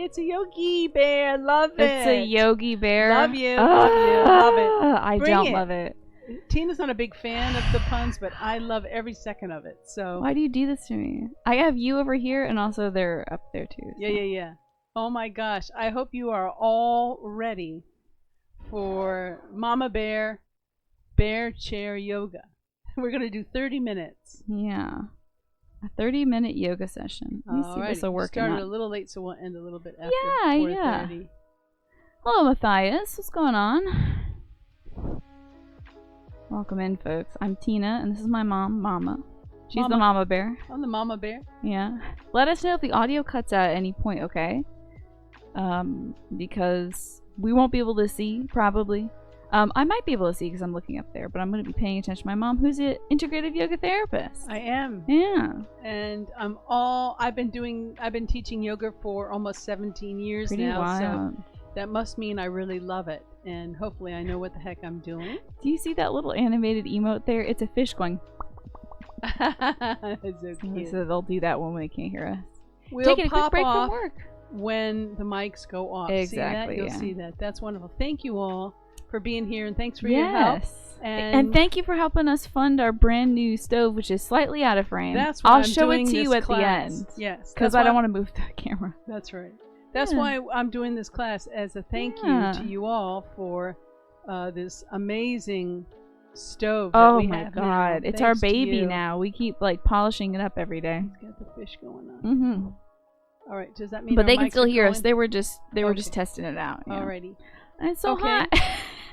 It's a Yogi Bear. Love it. It's a Yogi Bear. Love you. Love you. Love it. I Bring don't it. love it. Tina's not a big fan of the puns, but I love every second of it. So Why do you do this to me? I have you over here, and also they're up there too. So. Yeah. Oh my gosh. I hope you are all ready for Mama Bear Chair Yoga. We're going to do 30 minutes. Yeah. A 30-minute yoga session. Let me see if this will work. Started a little late, so we'll end a little bit after. Yeah. Hello, Matthias. What's going on? Welcome in, folks. I'm Tina, and this is my mom, Mama. She's the Mama Bear. I'm the Mama Bear. Yeah. Let us know if the audio cuts out at any point, okay? Because we won't be able to see, probably. I might be able to see because I'm looking up there, but I'm going to be paying attention to my mom, who's an integrative yoga therapist. I am. Yeah. And I've been teaching yoga for almost 17 years Pretty now, wild. so that must mean I really love it, and hopefully I know what the heck I'm doing. Do you see that little animated emote there? It's a fish going. It's so cute. So they'll do that when they can't hear us. We'll taking a quick pop break off from work. When the mics go off. Exactly. See that? You'll see that. That's wonderful. Thank you all for being here, and thanks for your help. And thank you for helping us fund our brand new stove, which is slightly out of frame. That's why I'll I'm show doing it to you this at class. the end. Yes. Because I don't want to move the camera. That's right. That's why I'm doing this class as a thank you to you all for this amazing stove that we have now. Oh my god. It's our baby now. We keep like polishing it up every day. It's got the fish going on. Mm-hmm. All right. Does that mean But our they can mics still are hear going? us. They were just testing it out. Yeah. Alrighty. And it's so hot.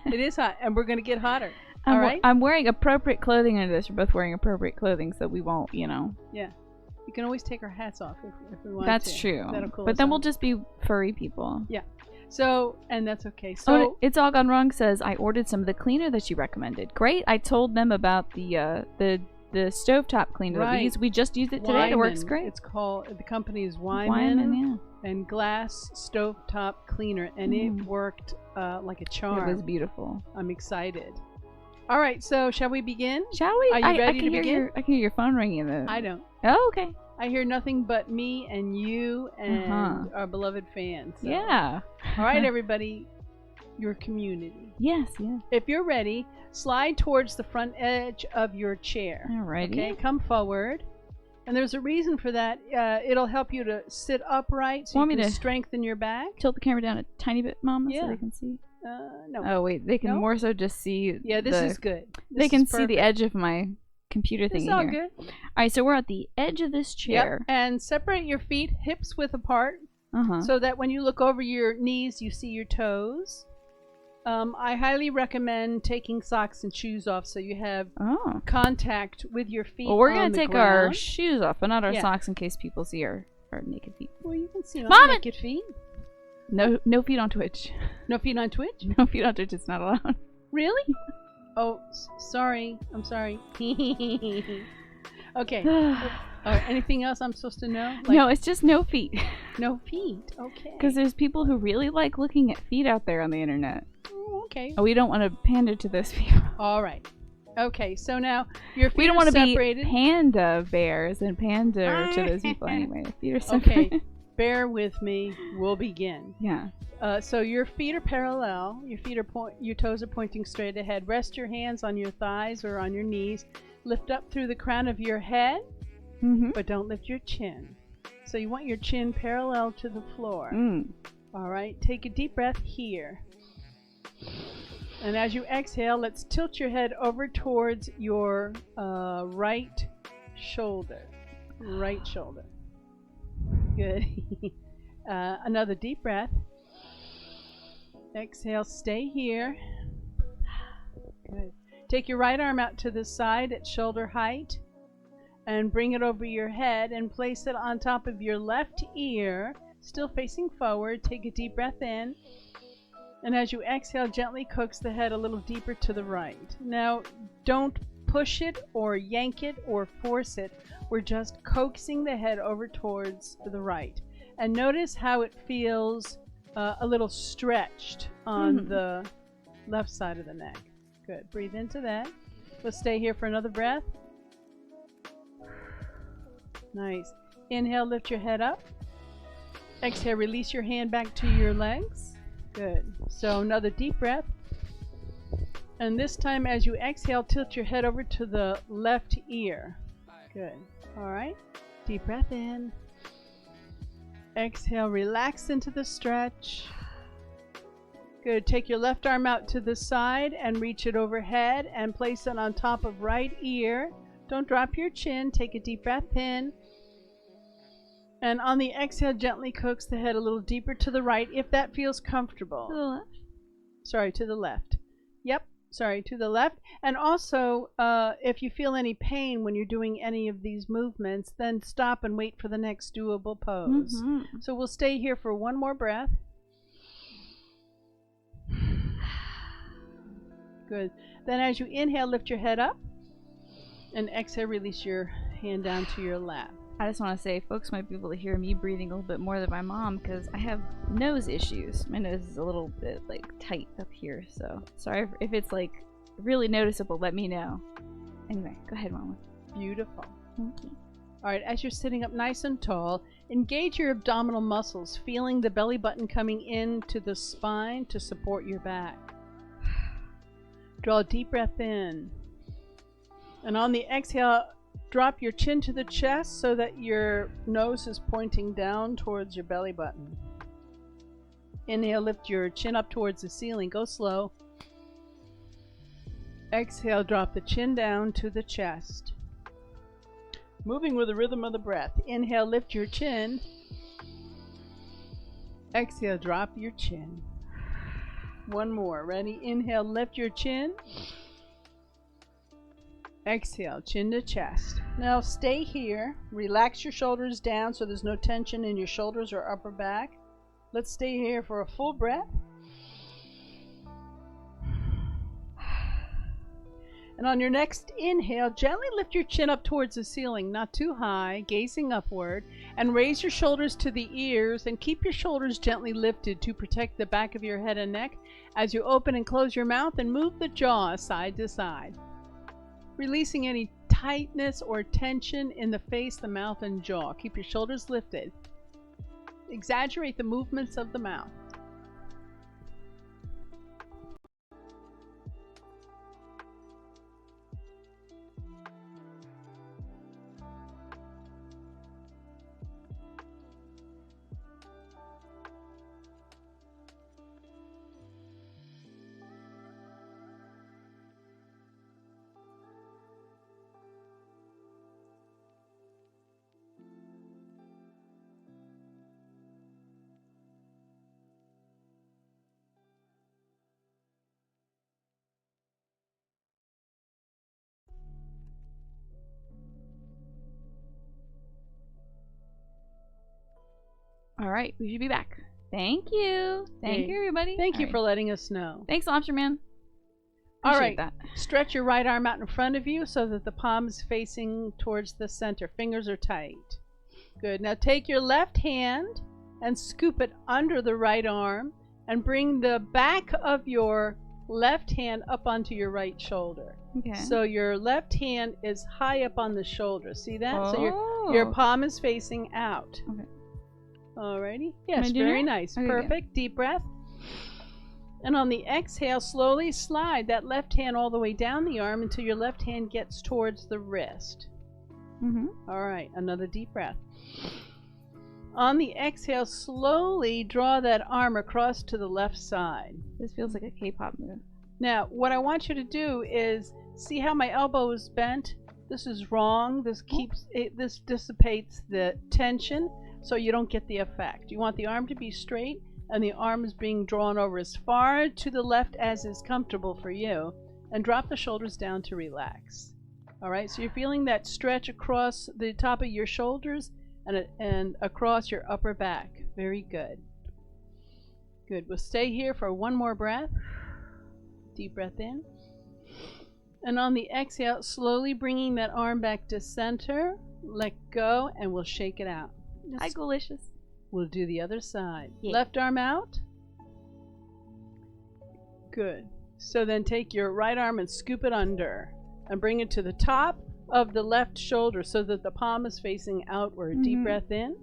It is hot, and we're going to get hotter. All right? I'm wearing appropriate clothing under this. We're both wearing appropriate clothing so we won't, Yeah. You can always take our hats off if we want to. That's true. That'll cool but us then off. we'll just be furry people. Yeah. So, and that's okay. So It's All Gone Wrong says, I ordered some of the cleaner that you recommended. Great. I told them about the stovetop cleaner that we use. We just used it today. Wyman. It works great. It's called, the company is Wyman and Glass Stovetop Cleaner, and it worked like a charm. It was beautiful. I'm excited. All right, so shall we begin? Shall we? Are you ready to begin? I can hear your phone ringing though. I don't. Oh, okay. I hear nothing but me and you and our beloved fans. So. Yeah. All right, everybody, your community. Yes. If you're ready, slide towards the front edge of your chair. All righty. Okay, come forward. And there's a reason for that. It'll help you to sit upright so you can strengthen your back. Tilt the camera down a tiny bit, Mama, so they can see. No. Oh, wait. They can more so just see. Yeah, this is good. They can see the edge of my computer thingy here. It's all good. All right, so we're at the edge of this chair. Yep. And separate your feet hips width apart so that when you look over your knees, you see your toes. I highly recommend taking socks and shoes off so you have contact with your feet. Well, we're going to take our shoes off, but not our socks in case people see our naked feet. Well, you can see our naked feet. No feet on Twitch. No feet on Twitch? No feet on Twitch. It's not allowed. Really? Oh, sorry. I'm sorry. Okay. Anything else I'm supposed to know? No, it's just no feet. No feet. Okay. Because there's people who really like looking at feet out there on the internet. Oh, okay. Oh, we don't want to pander to those people. All right. Okay, so now your feet we don't are want to separated. Be panda bears and pander to those people anyway. Feet are separated. Okay, bear with me. We'll begin. Yeah. So your feet are parallel. Your toes are pointing straight ahead. Rest your hands on your thighs or on your knees. Lift up through the crown of your head, but don't lift your chin. So you want your chin parallel to the floor. All right. Take a deep breath here. And as you exhale, let's tilt your head over towards your right shoulder. Right shoulder. Good. Another deep breath. Exhale, stay here. Good. Take your right arm out to the side at shoulder height and bring it over your head and place it on top of your left ear, still facing forward. Take a deep breath in. And as you exhale, gently coax the head a little deeper to the right. Now, don't push it or yank it or force it. We're just coaxing the head over towards the right. And notice how it feels a little stretched on the left side of the neck. Good. Breathe into that. We'll stay here for another breath. Nice. Inhale, lift your head up. Exhale, release your hand back to your legs. Good. So another deep breath. And this time as you exhale, tilt your head over to the left ear. Good. All right. Deep breath in. Exhale, relax into the stretch. Good. Take your left arm out to the side and reach it overhead and place it on top of right ear. Don't drop your chin. Take a deep breath in. And on the exhale, gently coax the head a little deeper to the right if that feels comfortable. To the left? Sorry, to the left. Yep. Sorry, to the left. And also, if you feel any pain when you're doing any of these movements, then stop and wait for the next doable pose. Mm-hmm. So we'll stay here for one more breath. Good. Then as you inhale, lift your head up. And exhale, release your hand down to your lap. I just want to say, folks might be able to hear me breathing a little bit more than my mom because I have nose issues. My nose is a little bit like tight up here, so sorry if it's like really noticeable. Let me know. Anyway, go ahead, Mama. Beautiful. Thank you. All right, as you're sitting up nice and tall, engage your abdominal muscles, feeling the belly button coming into the spine to support your back. Draw a deep breath in, and on the exhale, drop your chin to the chest so that your nose is pointing down towards your belly button. Inhale, lift your chin up towards the ceiling. Go slow. Exhale, drop the chin down to the chest. Moving with the rhythm of the breath. Inhale, lift your chin. Exhale, drop your chin. One more. Ready? Inhale, lift your chin. Exhale, chin to chest. Now stay here. Relax your shoulders down so there's no tension in your shoulders or upper back. Let's stay here for a full breath. And on your next inhale, gently lift your chin up towards the ceiling, not too high, gazing upward, and raise your shoulders to the ears and keep your shoulders gently lifted to protect the back of your head and neck as you open and close your mouth and move the jaw side to side. Releasing any tightness or tension in the face, the mouth, and jaw. Keep your shoulders lifted. Exaggerate the movements of the mouth. All right, we should be back. Thank you. Thank you, everybody. Thank you for letting us know. Thanks, Lobster Man. All right, stretch your right arm out in front of you so that the palm is facing towards the center. Fingers are tight. Good. Now take your left hand and scoop it under the right arm and bring the back of your left hand up onto your right shoulder. Okay. So your left hand is high up on the shoulder. See that? Oh. So your palm is facing out. Okay. Alrighty. Yes, very nice. Okay, perfect. Deep breath. And on the exhale, slowly slide that left hand all the way down the arm until your left hand gets towards the wrist. All right. Another deep breath. On the exhale, slowly draw that arm across to the left side. This feels like a K-pop move. Now, what I want you to do is see how my elbow is bent. This is wrong. This this dissipates the tension, so you don't get the effect. You want the arm to be straight, and the arm is being drawn over as far to the left as is comfortable for you, and drop the shoulders down to relax. All right, so you're feeling that stretch across the top of your shoulders and across your upper back. Very good. Good. We'll stay here for one more breath. Deep breath in. And on the exhale, slowly bringing that arm back to center. Let go, and we'll shake it out. Hi, Golicious. We'll do the other side. Yeah. Left arm out. Good. So then take your right arm and scoop it under and bring it to the top of the left shoulder so that the palm is facing outward. Deep breath in.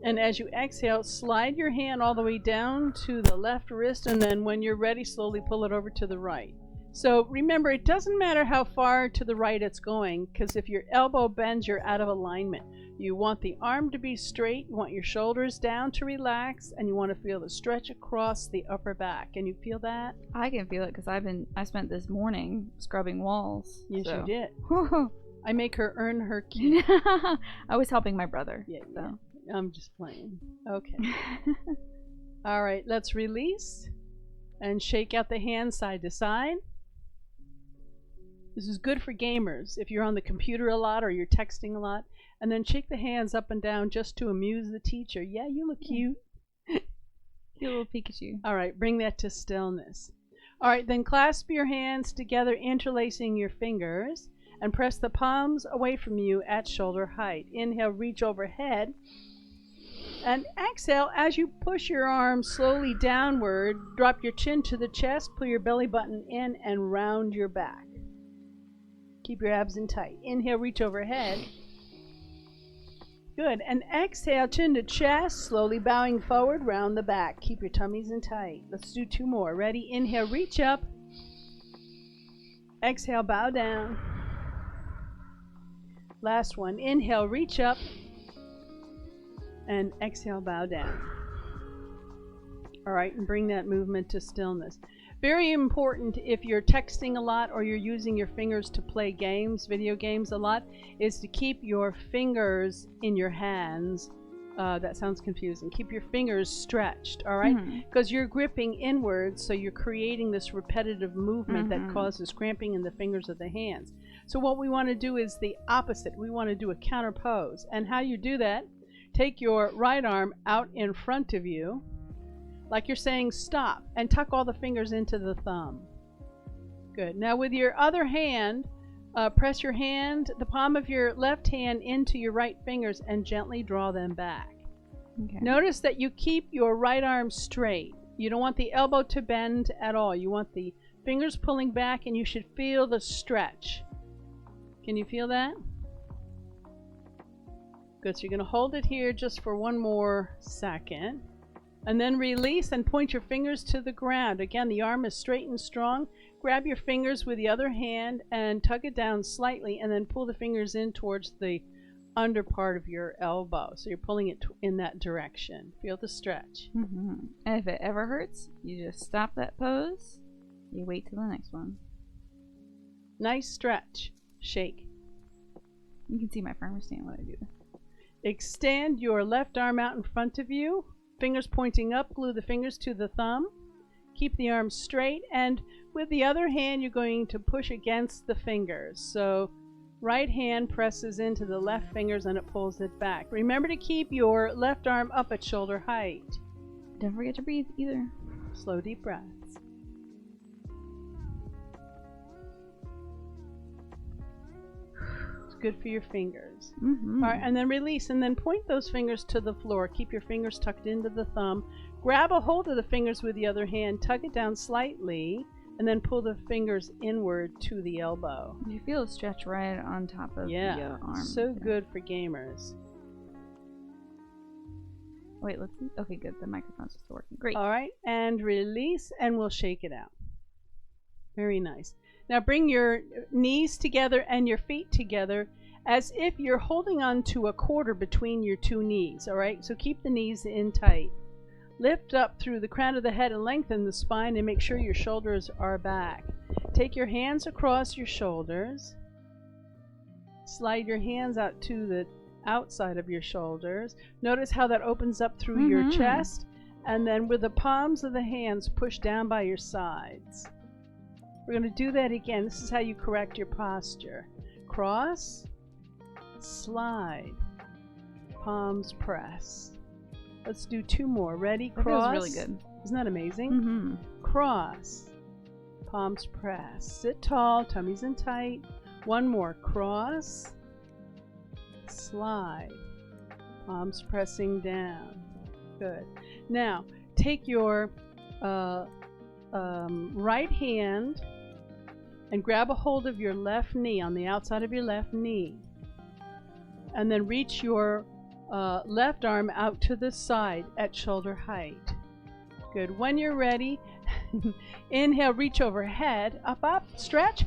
And as you exhale, slide your hand all the way down to the left wrist, and then when you're ready, slowly pull it over to the right. So remember, it doesn't matter how far to the right it's going, because if your elbow bends, you're out of alignment. You want the arm to be straight, you want your shoulders down to relax, and you want to feel the stretch across the upper back. Can you feel that? I can feel it because I spent this morning scrubbing walls. Yes, so. you did. I make her earn her keep. I was helping my brother. Yeah, so. yeah. I'm just playing. Okay. All right, let's release and shake out the hands side to side. This is good for gamers if you're on the computer a lot or you're texting a lot. And then shake the hands up and down just to amuse the teacher. Yeah, you look cute. You little Pikachu. All right, bring that to stillness. All right, then clasp your hands together, interlacing your fingers, and press the palms away from you at shoulder height. Inhale, reach overhead. And exhale, as you push your arms slowly downward, drop your chin to the chest, pull your belly button in, and round your back. Keep your abs in tight. Inhale, reach overhead. Good. And exhale, chin to chest, slowly bowing forward, round the back. Keep your tummies in tight. Let's do 2 more. Ready? Inhale, reach up. Exhale, bow down. Last one. Inhale, reach up. And exhale, bow down. All right, and bring that movement to stillness. Very important if you're texting a lot or you're using your fingers to play games, video games a lot, is to keep your fingers in your hands. That sounds confusing. Keep your fingers stretched, all right? Because you're gripping inwards, so you're creating this repetitive movement that causes cramping in the fingers of the hands. So what we want to do is the opposite. We want to do a counter pose. And how you do that, take your right arm out in front of you, like you're saying stop, and tuck all the fingers into the thumb. Good. Now with your other hand, press your hand, the palm of your left hand into your right fingers and gently draw them back. Okay. Notice that you keep your right arm straight. You don't want the elbow to bend at all. You want the fingers pulling back, and you should feel the stretch. Can you feel that? Good. So you're going to hold it here just for 1 more second. And then release and point your fingers to the ground. Again, the arm is straight and strong. Grab your fingers with the other hand and tug it down slightly, and then pull the fingers in towards the under part of your elbow. So you're pulling it in that direction. Feel the stretch. And if it ever hurts, you just stop that pose. You wait till the next one. Nice stretch. Shake. You can see my farmer stand when I do. Extend your left arm out in front of you. Fingers pointing up, glue the fingers to the thumb. Keep the arm straight, and with the other hand you're going to push against the fingers. So right hand presses into the left fingers and it pulls it back. Remember to keep your left arm up at shoulder height. Don't forget to breathe either. Slow, deep breaths. Good for your fingers. All right, and then release, and then point those fingers to the floor. Keep your fingers tucked into the thumb. Grab a hold of the fingers with the other hand, tug it down slightly, and then pull the fingers inward to the elbow. You feel a stretch right on top of the arm. So good for gamers. Wait, let's see. Okay, good. The microphone's just working. Great. All right, and release, and we'll shake it out. Very nice. Now bring your knees together and your feet together as if you're holding on to a quarter between your 2 knees, all right? So keep the knees in tight. Lift up through the crown of the head and lengthen the spine, and make sure your shoulders are back. Take your hands across your shoulders. Slide your hands out to the outside of your shoulders. Notice how that opens up through your chest, and then with the palms of the hands push down by your sides. We're going to do that again. This is how you correct your posture. Cross, slide, palms press. Let's do 2 more. Ready? Cross. That feels really good. Isn't that amazing? Cross, palms press. Sit tall, tummies in tight. 1 more. Cross, slide, palms pressing down. Good. Now, take your right hand and grab a hold of your left knee, on the outside of your left knee, and then reach your left arm out to the side at shoulder height. Good. When you're ready, inhale, reach overhead, up, up, stretch,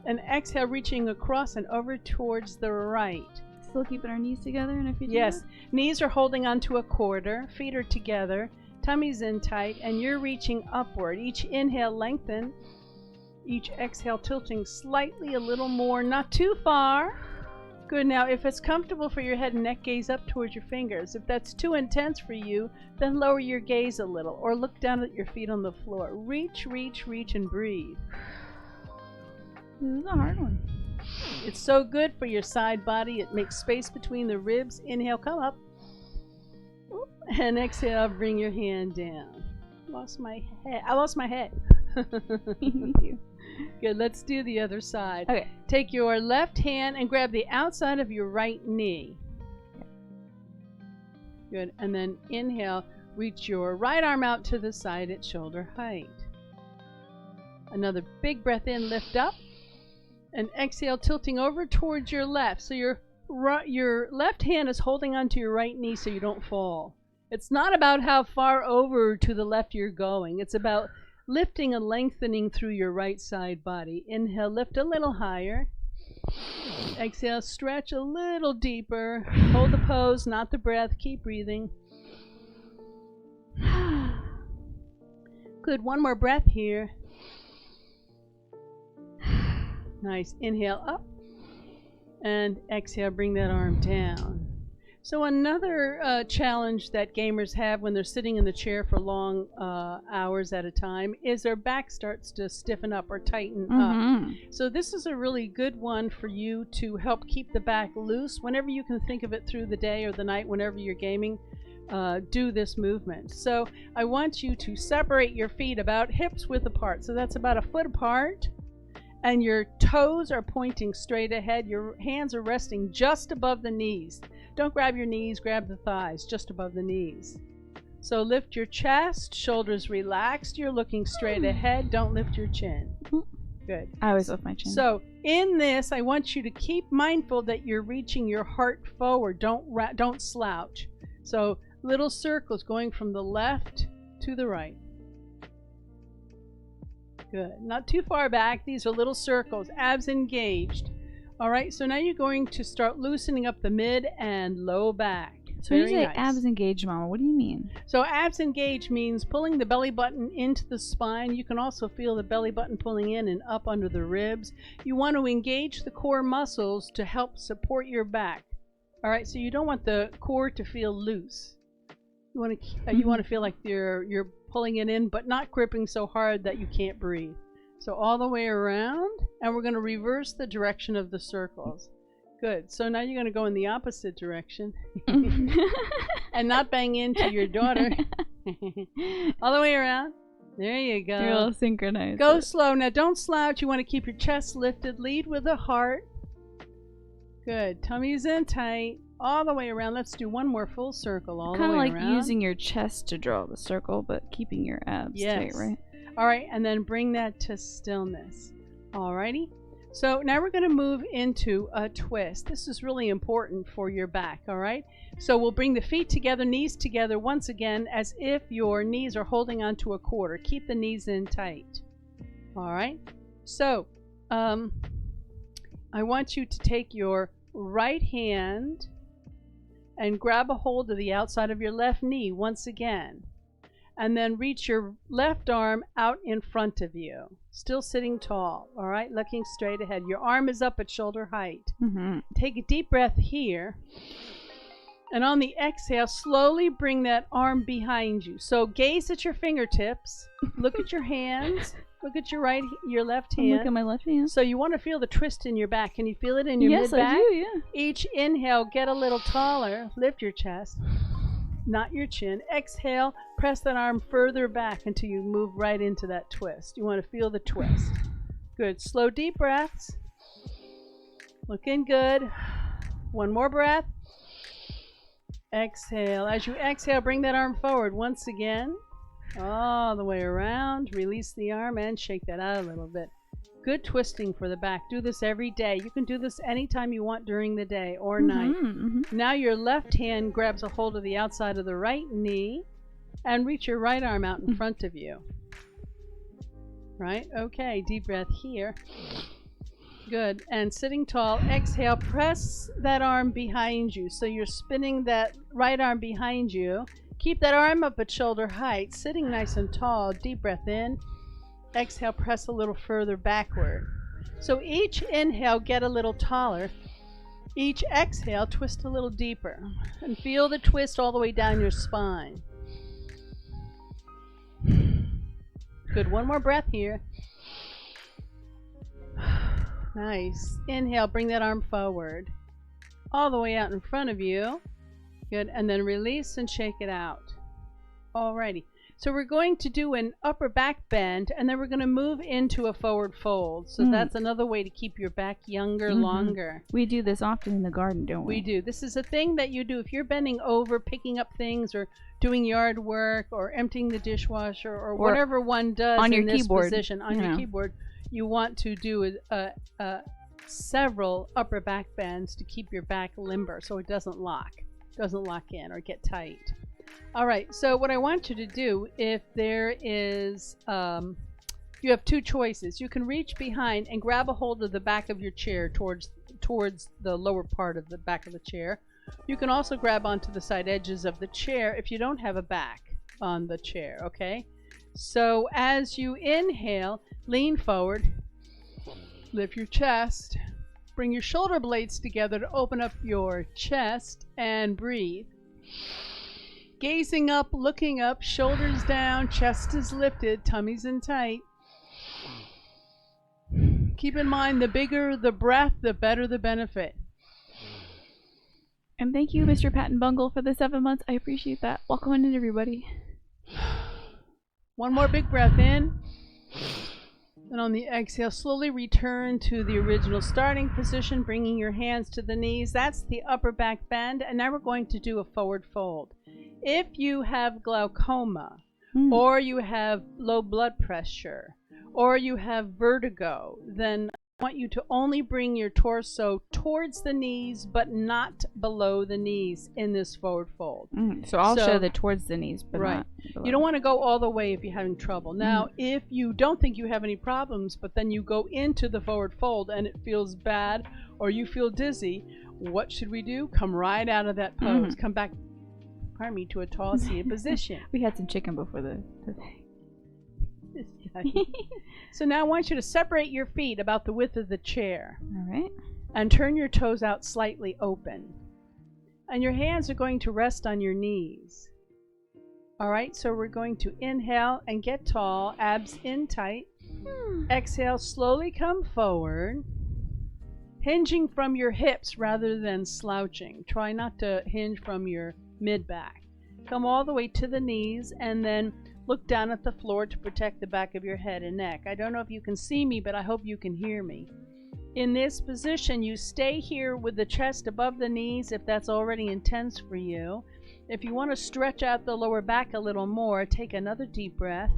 and exhale, reaching across and over towards the right. Still keeping our knees together and our feet Yes. together? Knees are holding onto a quarter, feet are together, tummy's in tight, and you're reaching upward. Each inhale, lengthen. Each exhale, tilting slightly a little more, not too far. Good. Now, if it's comfortable for your head and neck, gaze up towards your fingers. If that's too intense for you, then lower your gaze a little or look down at your feet on the floor. Reach, reach, reach, and breathe. This is a hard one. It's so good for your side body. It makes space between the ribs. Inhale, come up. And exhale, bring your hand down. Lost my head. I lost my head. Me too. Good. Let's do the other side. Okay. Take your left hand and grab the outside of your right knee. Good. And then inhale, reach your right arm out to the side at shoulder height. Another big breath in, lift up. And exhale, tilting over towards your left. So your left hand is holding onto your right knee so you don't fall. It's not about how far over to the left you're going. It's about lifting and lengthening through your right side body. Inhale, lift a little higher. Exhale, stretch a little deeper. Hold the pose, not the breath. Keep breathing. Good. One more breath here. Nice. Inhale up. And exhale, bring that arm down. So another challenge that gamers have when they're sitting in the chair for long hours at a time is their back starts to stiffen up or tighten up. So this is a really good one for you to help keep the back loose. Whenever you can think of it through the day or the night, whenever you're gaming, do this movement. So I want you to separate your feet about hips width apart. So that's about a foot apart. And your toes are pointing straight ahead. Your hands are resting just above the knees. Don't grab your knees, grab the thighs, just above the knees. So lift your chest, shoulders relaxed. You're looking straight ahead. Don't lift your chin. Good. I always lift my chin. So in this, I want you to keep mindful that you're reaching your heart forward. Don't slouch. So little circles going from the left to the right. Good. Not too far back. These are little circles. Abs engaged. All right. So now you're going to start loosening up the mid and low back. So when you say abs engaged, Mama, what do you mean? So abs engaged means pulling the belly button into the spine. You can also feel the belly button pulling in and up under the ribs. You want to engage the core muscles to help support your back. All right. So you don't want the core to feel loose. You want to feel like you're pulling it in, but not gripping so hard that you can't breathe. So all the way around, and we're going to reverse the direction of the circles. Good. So now you're going to go in the opposite direction and not bang into your daughter. All the way around. There you go. You're all synchronized. Go slow. Now don't slouch. You want to keep your chest lifted. Lead with the heart. Good. Tummy's in tight. All the way around. Let's do one more full circle all the way around. Kind of like using your chest to draw the circle, but keeping your abs tight, right? All right, and then bring that to stillness. All righty. So now we're going to move into a twist. This is really important for your back, all right? So we'll bring the feet together, knees together once again, as if your knees are holding onto a quarter. Keep the knees in tight. All right? So I want you to take your right hand and grab a hold of the outside of your left knee once again. And then reach your left arm out in front of you. Still sitting tall, all right? Looking straight ahead. Your arm is up at shoulder height. Take a deep breath here. And on the exhale, slowly bring that arm behind you. So gaze at your fingertips. Look at your hands. Look at your left hand. Look at my left hand. So you want to feel the twist in your back. Can you feel it in your mid-back? Yes, I do, yeah. Each inhale, get a little taller. Lift your chest, not your chin. Exhale, press that arm further back until you move right into that twist. You want to feel the twist. Good. Slow, deep breaths. Looking good. One more breath. Exhale. As you exhale, bring that arm forward once again. All the way around. Release the arm and shake that out a little bit. Good twisting for the back. Do this every day. You can do this anytime you want during the day or night. Now your left hand grabs a hold of the outside of the right knee and reach your right arm out in front of you. Right? Okay, deep breath here. Good. And sitting tall, exhale, press that arm behind you. So you're spinning that right arm behind you. Keep that arm up at shoulder height, sitting nice and tall. Deep breath in. Exhale, press a little further backward. So each inhale, get a little taller. Each exhale, twist a little deeper. And feel the twist all the way down your spine. Good. One more breath here. Nice. Inhale, bring that arm forward. All the way out in front of you. Good. And then release and shake it out. Alrighty. So we're going to do an upper back bend, and then we're going to move into a forward fold. So that's another way to keep your back younger, longer. We do this often in the garden, don't we? We do. This is a thing that you do if you're bending over, picking up things, or doing yard work, or emptying the dishwasher, or whatever one does on your in this keyboard. position. On your keyboard, you want to do several upper back bends to keep your back limber so it doesn't lock in or get tight. All right, so what I want you to do, if there is, you have two choices. You can reach behind and grab a hold of the back of your chair towards the lower part of the back of the chair. You can also grab onto the side edges of the chair if you don't have a back on the chair, okay? So as you inhale, lean forward, lift your chest, bring your shoulder blades together to open up your chest and breathe. Gazing up, looking up, shoulders down, chest is lifted, tummy's in tight. Keep in mind, the bigger the breath, the better the benefit. And thank you, Mr. Patton Bungle, for the 7 months. I appreciate that. Welcome in, everybody. One more big breath in. And on the exhale, slowly return to the original starting position, bringing your hands to the knees. That's the upper back bend. And now we're going to do a forward fold. If you have glaucoma, or you have low blood pressure, or you have vertigo, then I want you to only bring your torso towards the knees, but not below the knees in this forward fold. So I'll show the towards the knees, but right. Not below. You don't want to go all the way if you're having trouble. Now, if you don't think you have any problems, but then you go into the forward fold and it feels bad, or you feel dizzy, what should we do? Come right out of that pose. Come back, pardon me, to a tall seated position. We had some chicken before the So now I want you to separate your feet about the width of the chair. All right. And turn your toes out slightly open. And your hands are going to rest on your knees. All right, so we're going to inhale and get tall, abs in tight. Exhale, slowly come forward, hinging from your hips rather than slouching. Try not to hinge from your mid-back. Come all the way to the knees and then look down at the floor to protect the back of your head and neck. I don't know if you can see me, but I hope you can hear me. In this position, you stay here with the chest above the knees if that's already intense for you. If you want to stretch out the lower back a little more, take another deep breath.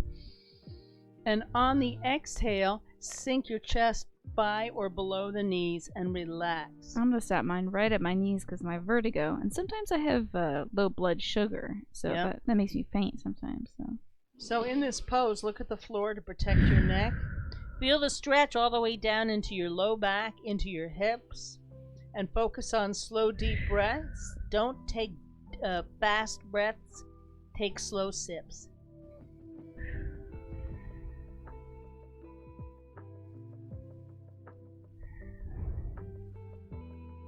And on the exhale, sink your chest by or below the knees and relax. I'm going to stop mine right at my knees because of my vertigo. And sometimes I have low blood sugar, so that makes me faint sometimes. So in this pose, look at the floor to protect your neck. Feel the stretch all the way down into your low back, into your hips, and focus on slow, deep breaths. Don't take fast breaths. Take slow sips.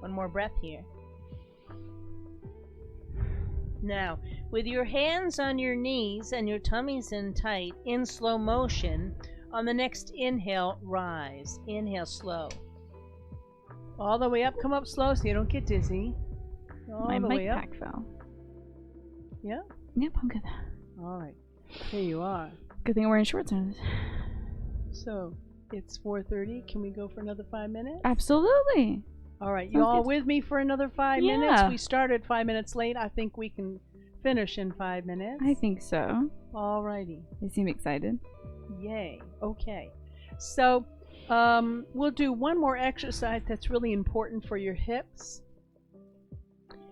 One more breath here. Now, with your hands on your knees and your tummies in tight, in slow motion, on the next inhale, rise. Inhale slow. All the way up, come up slow so you don't get dizzy. All my the mic way up. pack fell. Yeah? Yep, I'm good. All right. Here you are. Good thing I'm wearing shorts on this. So, it's 4:30. Can we go for another 5 minutes? Absolutely. All right. You all with me for another 5 minutes? We started 5 minutes late. I think we can finish in 5 minutes. I think so. All righty. You seem excited. Yay. Okay. So We'll do one more exercise that's really important for your hips.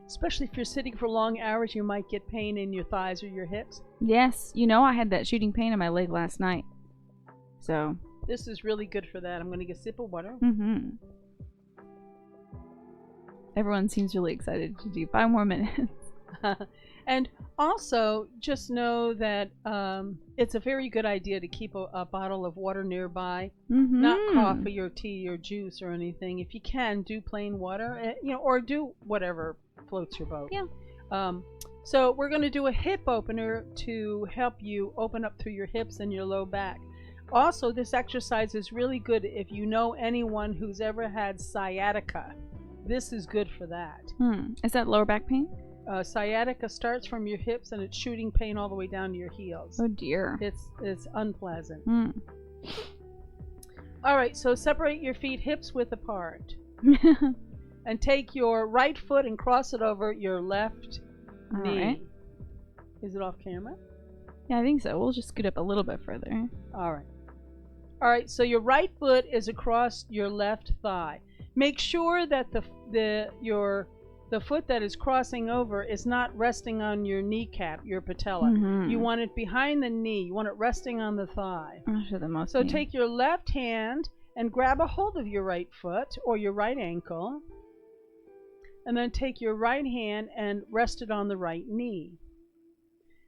Especially if you're sitting for long hours, you might get pain in your thighs or your hips. Yes, you know I had that shooting pain in my leg last night. So this is really good for that. I'm going to get a sip of water. Mm-hmm. Everyone seems really excited to do 5 more minutes. And also, just know that it's a very good idea to keep a bottle of water nearby. Mm-hmm. Not coffee or tea or juice or anything. If you can, do plain water, or do whatever floats your boat. Yeah. So we're going to do a hip opener to help you open up through your hips and your low back. Also, this exercise is really good if you know anyone who's ever had sciatica. This is good for that. Is that lower back pain? Sciatica starts from your hips and it's shooting pain all the way down to your heels. Oh dear. It's unpleasant. All right, so separate your feet hips width apart. And take your right foot and cross it over your left knee. Right. Is it off camera? Yeah, I think so. We'll just scoot up a little bit further. All right. All right, so your right foot is across your left thigh. Make sure that the foot that is crossing over is not resting on your kneecap, your patella. Mm-hmm. You want it behind the knee. You want it resting on the thigh. So knee. take your left hand and grab a hold of your right foot or your right ankle. And then take your right hand and rest it on the right knee.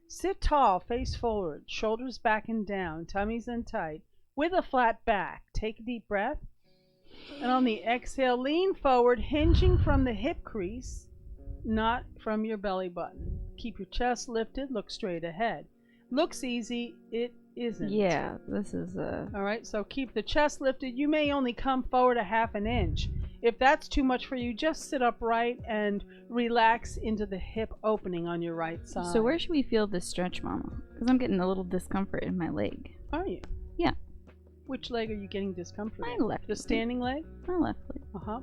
Sit tall, face forward, shoulders back and down, tummies in tight, with a flat back. Take a deep breath. And on the exhale, lean forward, hinging from the hip crease, not from your belly button. Keep your chest lifted, look straight ahead. Looks easy, it isn't. Yeah, this is All right, so keep the chest lifted. You may only come forward a half an inch. If that's too much for you, just sit upright and relax into the hip opening on your right side. So where should we feel this stretch, Mama? Because I'm getting a little discomfort in my leg. Are you? Yeah. Which leg are you getting discomfort My in? left The standing leg? My left leg. Uh-huh.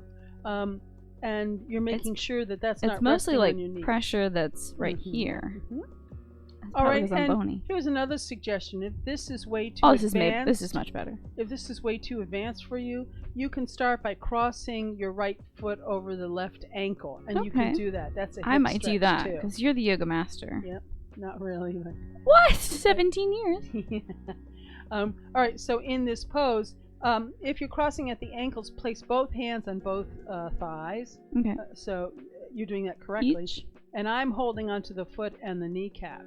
And you're making sure that that's not it's mostly resting like on your knee. pressure that's right here. Mm-hmm. That's All right, because I'm and bony. here's another suggestion. If this is way too This advanced, is much better. If this is way too advanced for you, you can start by crossing your right foot over the left ankle, and you can do that. That's a hip I might do that too. because you're the yoga master. Yep, not really, but What? 17 years? yeah. All right, so in this pose, if you're crossing at the ankles, place both hands on both thighs. Okay. So you're doing that correctly. Each? And I'm holding onto the foot and the kneecap.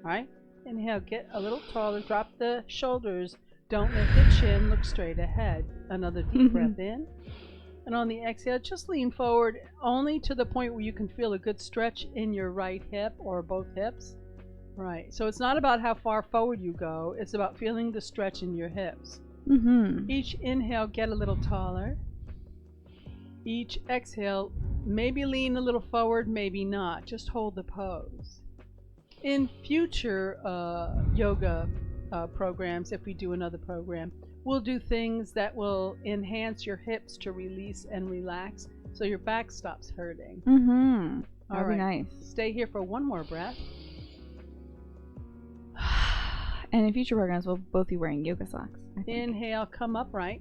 All right? Inhale, get a little taller, drop the shoulders, don't lift the chin, look straight ahead. Another deep breath in. And on the exhale, just lean forward only to the point where you can feel a good stretch in your right hip or both hips. Right. So it's not about how far forward you go, it's about feeling the stretch in your hips. Each inhale, get a little taller. Each exhale, maybe lean a little forward, maybe not. Just hold the pose. In future yoga programs, if we do another program, we'll do things that will enhance your hips to release and relax so your back stops hurting. That'd be nice. Stay here for one more breath. And in future programs, we'll both be wearing yoga socks. Inhale, come upright.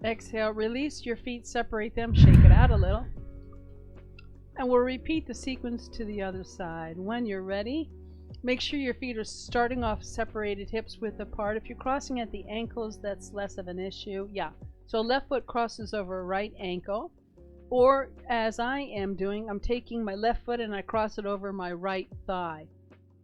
Exhale, release your feet, separate them, shake it out a little. And we'll repeat the sequence to the other side. When you're ready, make sure your feet are starting off separated, hips width apart. If you're crossing at the ankles, that's less of an issue. Yeah. So left foot crosses over right ankle. Or as I am doing, I'm taking my left foot and I cross it over my right thigh.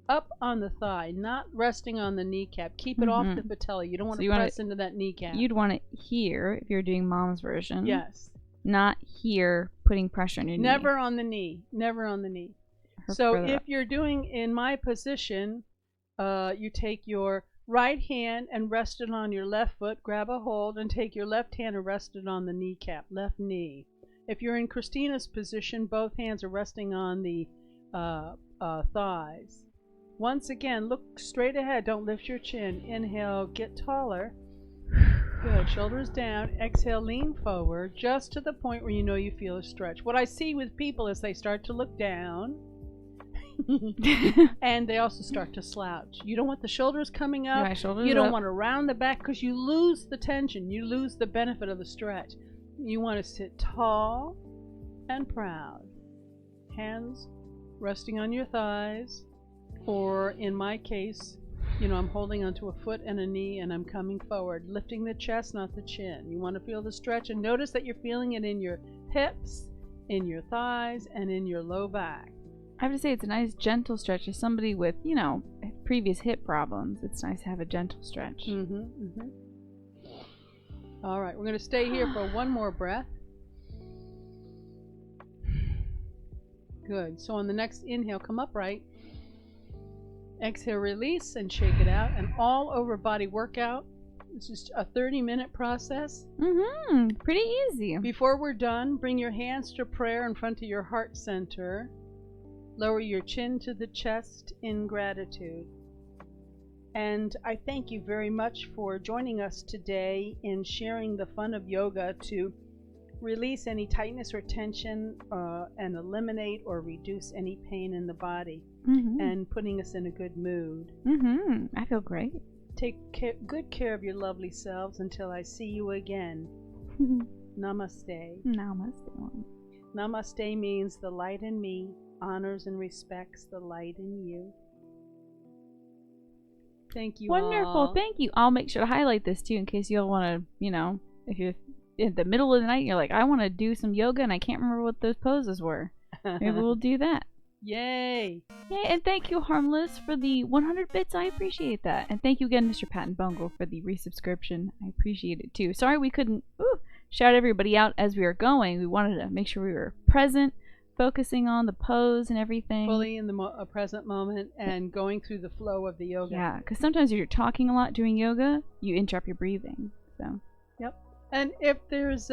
Up on the thigh, not resting on the kneecap. Keep it off the patella. You don't want to press into that kneecap. You'd want it here if you're doing mom's version. Yes. Not here, putting pressure on your knee. Never on the knee. Never on the knee. So if you're doing in my position, you take your right hand and rest it on your left foot, grab a hold, and take your left hand and rest it on the kneecap, left knee. If you're in Christina's position, both hands are resting on the thighs. Once again, look straight ahead. Don't lift your chin. Inhale, get taller. Good. Shoulders down. Exhale, lean forward just to the point where you know you feel a stretch. What I see with people is they start to look down. And they also start to slouch. You don't want the shoulders coming up. My shoulders You don't up. want to round the back because you lose the tension. You lose the benefit of the stretch. You want to sit tall and proud. Hands resting on your thighs. Or in my case, I'm holding onto a foot and a knee and I'm coming forward, lifting the chest, not the chin. You want to feel the stretch and notice that you're feeling it in your hips, in your thighs, and in your low back. I have to say it's a nice gentle stretch. As somebody with, previous hip problems, it's nice to have a gentle stretch. All right, we're going to stay here for one more breath. Good. So on the next inhale, come upright. Exhale, release, and shake it out. An all-over body workout. It's just a 30-minute process. Pretty easy. Before we're done, bring your hands to prayer in front of your heart center. Lower your chin to the chest in gratitude. And I thank you very much for joining us today in sharing the fun of yoga to release any tightness or tension and eliminate or reduce any pain in the body and putting us in a good mood. I feel great. Take good care of your lovely selves until I see you again. Namaste. Namaste. Namaste means the light in me honors and respects the light in you. Thank you. Wonderful. All. Thank you. I'll make sure to highlight this too in case you'll want to, if you're in the middle of the night and you're like, I want to do some yoga and I can't remember what those poses were. Maybe we'll do that. Yay. Yay, and thank you, Harmless, for the 100 bits. I appreciate that. And thank you again, Mr. Patton Bungle, for the resubscription. I appreciate it too. Sorry we couldn't shout everybody out as we were going. We wanted to make sure we were present, focusing on the pose and everything. Fully in the present moment and going through the flow of the yoga. Yeah, because sometimes if you're talking a lot doing yoga, you interrupt your breathing. So. Yep. And if there's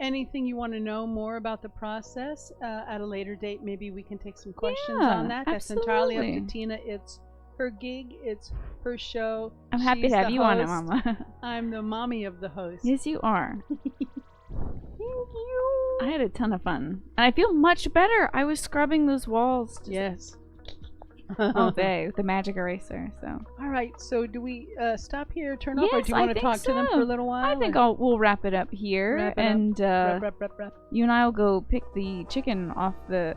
anything you want to know more about the process at a later date, maybe we can take some questions on that. That's entirely up to Tina. It's her gig. It's her show. I'm happy to have you on it, Mama. I'm the mommy of the host. Yes, you are. Thank you. I had a ton of fun. And I feel much better. I was scrubbing those walls. Yes. All day with the magic eraser. So. All right. So do we stop here, turn off, or do you want to talk to them for a little while? I think we'll wrap it up here, wrap. You and I will go pick the chicken off the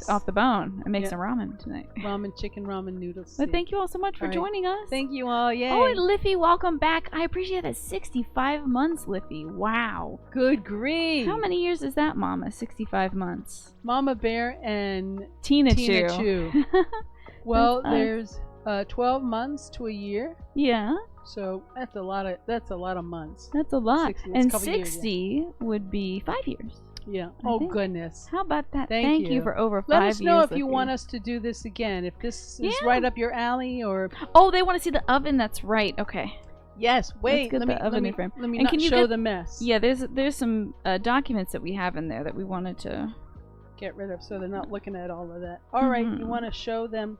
off the bone and make some ramen tonight. Ramen noodles. But thank you all so much for joining us. Thank you all. Yay. Oh, and Liffy, welcome back. I appreciate that. 65 months, Liffy. Wow. Good grief. How many years is that, Mama? 65 months. Mama Bear and Tina Chu. Well, there's 12 months to a year. Yeah. So that's a lot of months. That's a lot. 60, and 60 would be 5 years. Yeah. Oh goodness. How about that? Thank you for over 5 years. Let us know if you want us to do this again. If this is right up your alley, or they want to see the oven. That's right. Okay. Yes. Wait. Let me not show the mess. Yeah. There's some documents that we have in there that we wanted to get rid of, so they're not looking at all of that. All right. You want to show them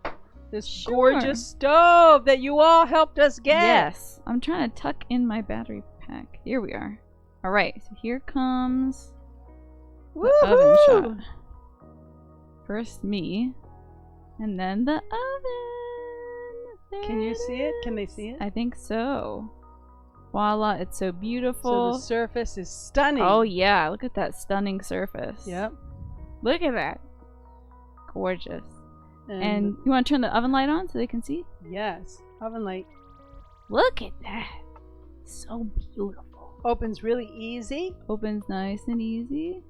this gorgeous stove that you all helped us get? Yes. I'm trying to tuck in my battery pack. Here we are. All right. So here comes the oven shot. First me, and then the oven. Can you see it? Can they see it? I think so. Voila, it's so beautiful. So the surface is stunning. Oh yeah, look at that stunning surface. Yep. Look at that. Gorgeous. And you want to turn the oven light on so they can see? Yes. Oven light. Look at that. So beautiful. Opens really easy. Opens nice and easy.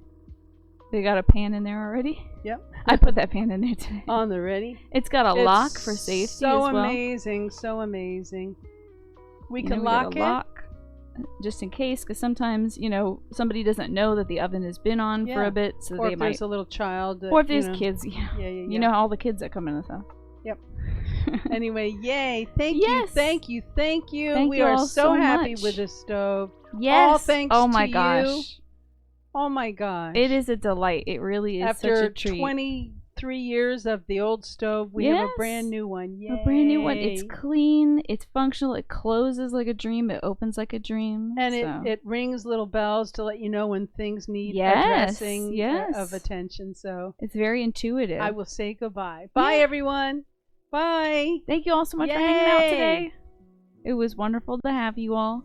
They got a pan in there already? Yep. I put that pan in there today. On the ready. It's got a lock for safety as well. So amazing. So amazing. We can lock it. Just in case, because sometimes, somebody doesn't know that the oven has been on for a bit, so or they might. Or if there's a little child. Or if there's kids, You know all the kids that come in this house. Yep. Anyway, yay. Thank you. Thank We you are all so happy much. with this stove. Yes. All thanks oh my to gosh. you. Oh my gosh. It is a delight. It really is After such a treat. 20 3 years of the old stove. We have a Yes. brand new one. Yay. A brand new one. It's clean. It's functional. It closes like a dream. It opens like a dream. And so. it rings little bells to let you know when things need Yes, addressing yes. of attention. So It's very intuitive. I will say goodbye. Bye, Yeah. everyone. Bye. Thank you all so much for hanging out Yay. today. It was wonderful to have you all.